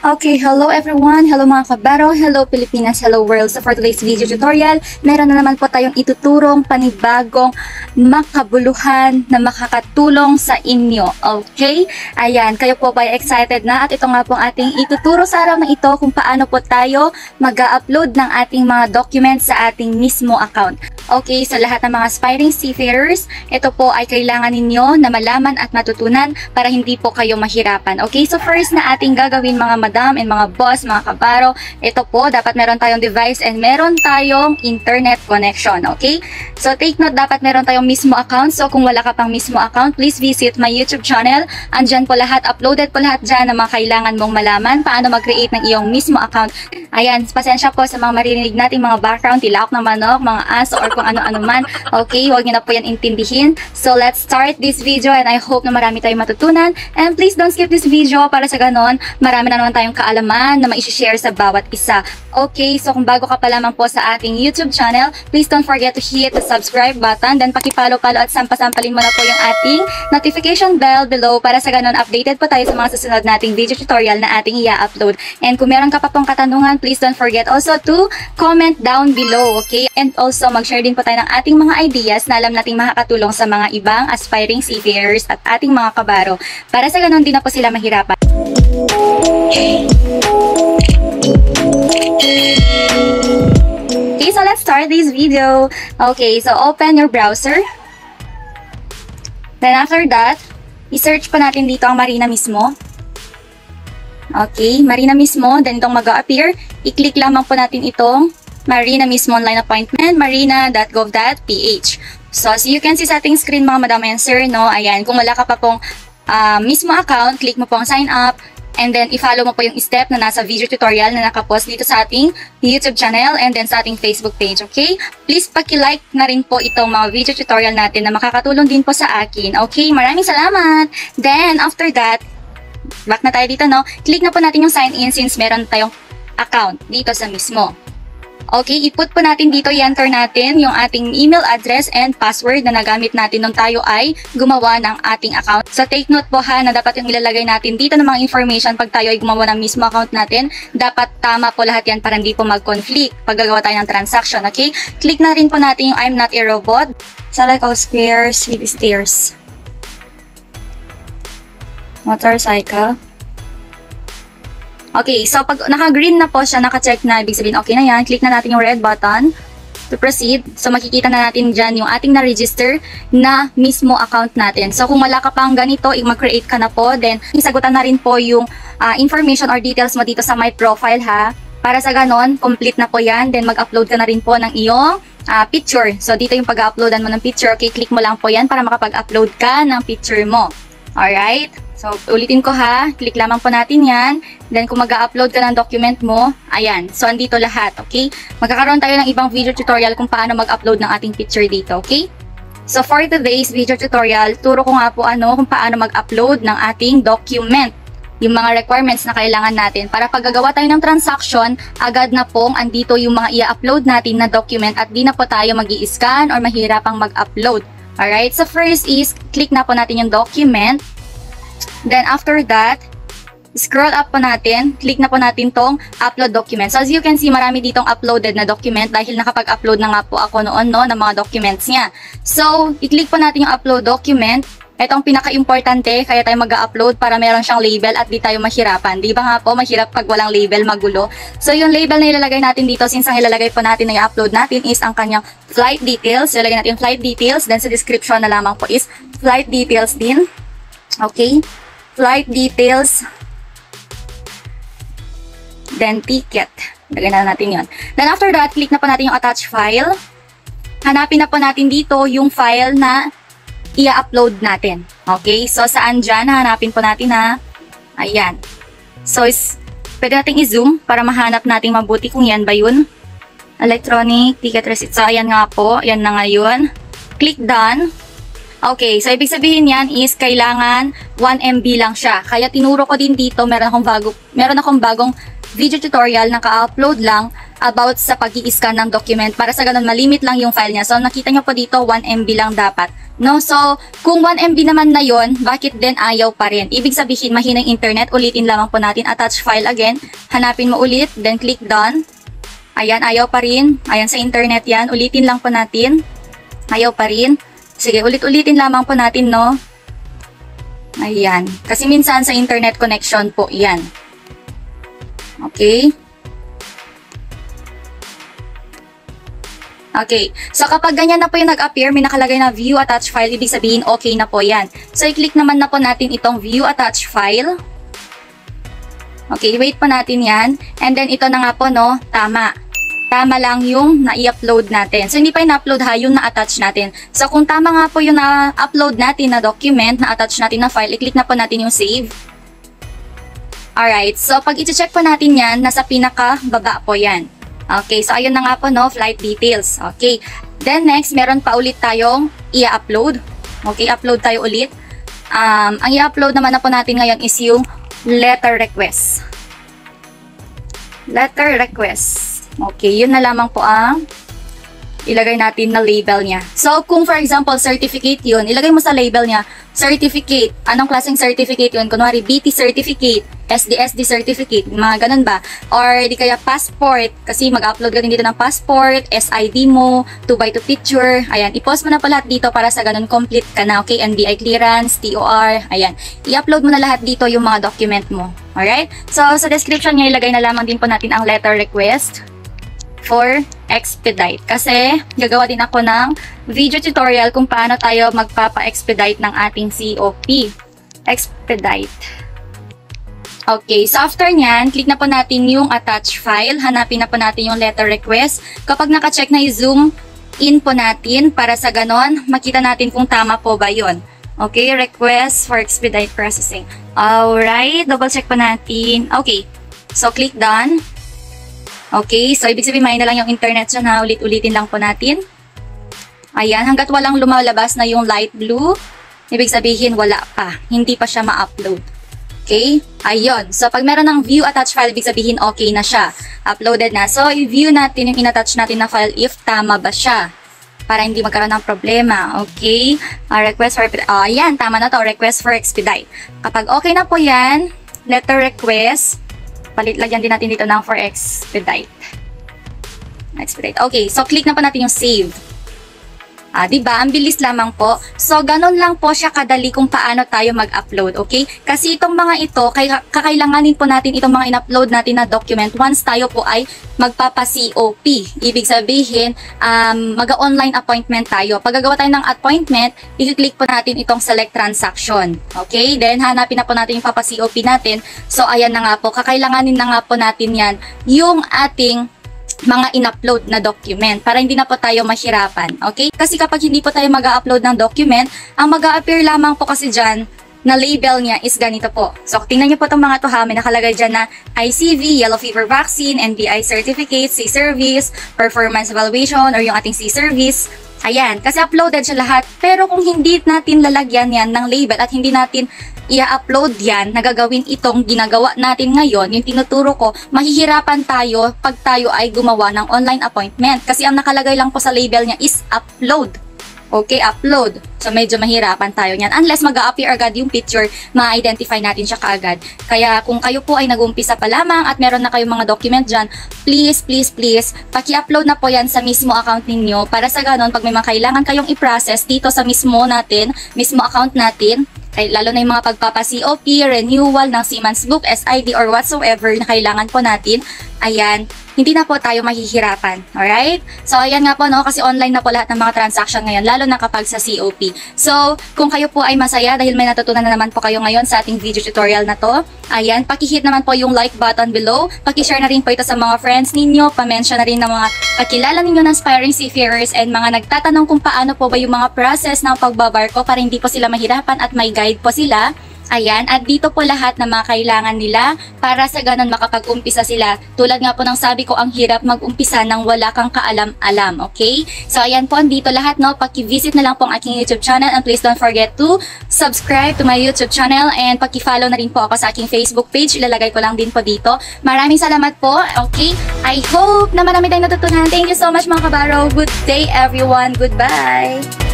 Okay, hello everyone, hello mga kabaro, hello Pilipinas, hello world. So for today's video tutorial, meron na naman po tayong ituturong panibagong makabuluhan na makakatulong sa inyo. Okay? Ayan, kayo po ba excited na? At ito nga po ang ating ituturo sa araw na ito kung paano po tayo mag-upload ng ating mga documents sa ating mismo account. Okay, so lahat ng mga aspiring seafarers, ito po ay kailangan ninyo na malaman at matutunan para hindi po kayo mahirapan. Okay, so first na ating gagawin mga madam and mga boss, mga kabaro, ito po, dapat meron tayong device and meron tayong internet connection. Okay, so take note, dapat meron tayong mismo account. So kung wala ka pang mismo account, please visit my YouTube channel. Andyan po lahat, uploaded po lahat dyan na mga kailangan mong malaman paano mag-create ng iyong mismo account. Ayan, pasensya po sa mga maririnig nating mga background, tilaok ng manok, mga aso, or kung ano-ano man. Okay, huwag nyo na po yan intindihin. So let's start this video and I hope na marami tayong matutunan. And please don't skip this video para sa ganon, marami na naman tayong kaalaman na ma-share sa bawat isa. Okay, so kung bago ka pa lamang po sa ating YouTube channel, please don't forget to hit the subscribe button, then pakipalo-palo at sampasampalin mo na po yung ating notification bell below para sa ganon updated po tayo sa mga susunod nating video tutorial na ating i-upload. And kung meron ka pa pong katanungan, please don't forget also to comment down below, okay? And also mag-share din po tayo ng ating mga ideas na alam nating makakatulong sa mga ibang aspiring seafarers at ating mga kabaro para sa ganon din na po sila mahirapan. Okay, so let's start this video. Okay, so open your browser. Then after that, i-search po natin dito ang Marina mismo. Okay, Marina mismo. Then itong mag-a-appear, i-click lamang po natin itong Marina mismo online appointment, marina.gov.ph. So, as you can see sa ating screen mga madam and sir, no? Ayan, kung wala ka pa pong mismo account, click mo po ang sign up. And then, i-follow mo po yung step na nasa video tutorial na nakapost dito sa ating YouTube channel and then sa ating Facebook page, okay? Please paki-like na rin po itong mga video tutorial natin na makakatulong din po sa akin, okay? Maraming salamat! Then, after that, back na tayo dito, no? Click na po natin yung sign in since meron tayong account dito sa mismo. Okay, i-put po natin dito, i-enter natin yung ating email address and password na nagamit natin nung tayo ay gumawa ng ating account. So take note po ha na dapat yung ilalagay natin dito ng mga information pag tayo ay gumawa ng mismo account natin. Dapat tama po lahat yan para hindi po mag-conflict pag gagawa tayo ng transaction, okay? Click na rin po natin yung I'm not a robot. Select all squares with stairs. Motorcycle. Okay, so pag naka-green na po siya, naka-check na, ibig sabihin okay na yan. Click na natin yung red button to proceed. So makikita na natin dyan yung ating na-register na mismo account natin. So kung wala ka pang ganito, mag-create ka na po. Then isagutan na rin po yung information or details mo dito sa my profile ha. Para sa ganon, complete na po yan. Then mag-upload ka na rin po ng iyong picture. So dito yung pag-uploadan mo ng picture. Okay, click mo lang po yan para makapag-upload ka ng picture mo. Alright? So, ulitin ko ha. Click lamang po natin yan. Then, kung mag-upload ka ng document mo, ayan. So, andito lahat, okay? Magkakaroon tayo ng ibang video tutorial kung paano mag-upload ng ating picture dito, okay? So, for today's video tutorial, turo ko nga po kung paano mag-upload ng ating document. Yung mga requirements na kailangan natin. Para pag gagawa tayo ng transaction, agad na pong andito yung mga i-upload natin na document at di na po tayo mag-i-scan or mahirapang mag-upload. Alright? So, first is, click na po natin yung document. Then after that, scroll up po natin, click na po natin tong upload document. So as you can see, marami ditong uploaded na document dahil nakapag-upload na nga po ako noon ng mga documents niya. So, i-click po natin yung upload document. Ito ang pinaka-importante, kaya tayo mag-upload para meron siyang label at di tayo mahirapan. Di ba nga po, mahirap pag walang label, magulo. So yung label na ilalagay natin dito, since ang ilalagay po natin na i-upload natin is ang kanyang flight details. So ilalagay natin yung flight details, then sa description na lamang po is flight details din. Okay? Flight details, then ticket. Lagyan na natin yun. Then after that, click na po natin yung attach file. Hanapin na po natin dito yung file na i-upload natin. Okay? So, saan dyan? Hanapin po natin ha. Ayan. So, pwede natin i-zoom para mahanap natin mabuti kung yan ba yun. Electronic ticket receipt. So, ayan nga po. Ayan na ngayon. Click done. Okay, so ibig sabihin yan is kailangan 1 MB lang siya. Kaya tinuro ko din dito, meron akong bagong video tutorial, naka-upload lang about sa pag-i-scan ng document para sa ganun malimit lang yung file niya. So nakita nyo po dito 1 MB lang dapat. No, so kung 1 MB naman na yon, bakit din ayaw pa rin? Ibig sabihin mahinang internet, ulitin lamang po natin, attach file again, hanapin mo ulit, then click done. Ayan, ayaw pa rin. Ayan sa internet yan, ulitin lang po natin. Ayaw pa rin. Sige, ulit-ulitin lamang po natin, no? Ayan, kasi minsan sa internet connection po yan. Okay. Okay, so kapag ganyan na po yung nag-appear, may nakalagay na view attach file, ibig sabihin okay na po yan. So i-click naman na po natin itong view attach file. Okay, wait po natin yan. And then ito na nga po, no, tama. Tama lang yung na-i-upload natin. So hindi pa in-upload ha, yung na-attach natin. So kung tama nga po yung na-upload natin na document, na-attach natin na file, i-click na po natin yung save. Alright, so pag i-check po natin yan, nasa pinaka-baba po yan. Okay, so ayun na nga po, no, flight details. Okay, then next, meron pa ulit tayong i-upload. Okay, upload tayo ulit. Ang i-upload naman na po natin ngayon is yung letter request. Letter request. Okay, yun na lamang po ang ilagay natin na label niya. So, kung for example, certificate yun, ilagay mo sa label niya, certificate. Anong klaseng certificate yun? Kunwari, BT certificate, SDSD certificate, mga ganun ba? Or di kaya passport, kasi mag-upload ka din dito ng passport, SID mo, 2x2 picture, ayan, i-post mo na pa lahat dito para sa ganun complete ka na, okay? NBI clearance, TOR, ayan. I-upload mo na lahat dito yung mga document mo. Alright? So, sa description niya, ilagay na lamang din po natin ang letter request for expedite. Kasi gagawa din ako ng video tutorial kung paano tayo magpapa-expedite ng ating COP. Expedite. Okay, so after nyan, click na po natin yung attach file. Hanapin na po natin yung letter request. Kapag naka-check na, i-zoom in po natin para sa ganon, makita natin kung tama po ba yun. Okay, request for expedite processing. Alright, double check po natin. Okay, so click done. Okay, so ibig sabihin main na lang yung internet siya na ulit-ulitin lang po natin. Ayan, hanggat walang lumalabas na yung light blue, ibig sabihin wala pa. Hindi pa siya ma-upload. Okay, ayun. So pag meron ng view attach file, ibig sabihin okay na siya. Uploaded na. So i-view natin yung in-attach natin na file if tama ba siya. Para hindi magkaroon ng problema. Okay, request for, ayan, tama na to. Request for expedite. Kapag okay na po yan, letter request, lagyan din natin dito ng for expedite. Expedite. Okay, so click na po natin yung save. Diba? Ang bilis lamang po. So, ganun lang po siya kadali kung paano tayo mag-upload, okay? Kasi itong mga ito, kakailanganin po natin itong mga in-upload natin na document once tayo po ay magpapa-COP. Ibig sabihin, mag-online appointment tayo. Pag gagawa tayo ng appointment, i-click po natin itong select transaction. Okay? Then, hanapin na po natin yung papa-COP natin. So, ayan na nga po. Kakailanganin na nga po natin yan yung ating mga in-upload na document para hindi na po tayo mahirapan. Okay? Kasi kapag hindi po tayo mag-upload ng document, ang mag-a-appear lamang po kasi dyan na label niya is ganito po. So, tingnan niyo po itong mga to ha. May nakalagay dyan na ICV, Yellow Fever Vaccine, NBI Certificate, C-Service, Performance Evaluation, or yung ating C-Service. Ayan, kasi uploaded siya lahat. Pero kung hindi natin lalagyan yan ng label at hindi natin i-upload yan, nagagawin itong ginagawa natin ngayon, yung tinuturo ko, mahihirapan tayo pag tayo ay gumawa ng online appointment. Kasi ang nakalagay lang po sa label niya is upload. Okay, upload. So, medyo mahirapan tayo niyan. Unless mag-a-appear agad yung picture, ma-identify natin siya kaagad. Kaya kung kayo po ay nag-umpisa pa lamang at meron na kayong mga document dyan, please, paki-upload na po yan sa mismo account ninyo para sa ganon, pag may mga kailangan kayong i-process dito sa mismo account natin, lalo na yung mga pagpapa-COP, renewal ng Siemens Book, SID, or whatsoever na kailangan po natin, ayan, hindi na po tayo mahihirapan. Alright? So, ayan nga po, no? Kasi online na po lahat ng mga transaction ngayon, lalo na kapag sa COP. So, kung kayo po ay masaya dahil may natutunan na naman po kayo ngayon sa ating video tutorial na to, ayan, paki-hit naman po yung like button below, paki-share na rin po ito sa mga friends ninyo, pa-mention na rin ng mga kakilala ninyo ng aspiring seafarers and mga nagtatanong kung paano po ba yung mga process ng pagbabarko para hindi po sila mahirapan at may guide po sila. Ayan, at dito po lahat ng mga kailangan nila para sa ganun makapag-umpisa sila. Tulad nga po ng sabi ko, ang hirap mag-umpisa nang wala kang kaalam-alam, okay? So ayan po, dito lahat, no? Paki-visit na lang po ang aking YouTube channel and please don't forget to subscribe to my YouTube channel and paki-follow na rin po ako sa aking Facebook page. Ilalagay ko lang din po dito. Maraming salamat po, okay? I hope na marami tayong natutunan. Thank you so much mga kabaro. Good day everyone. Goodbye!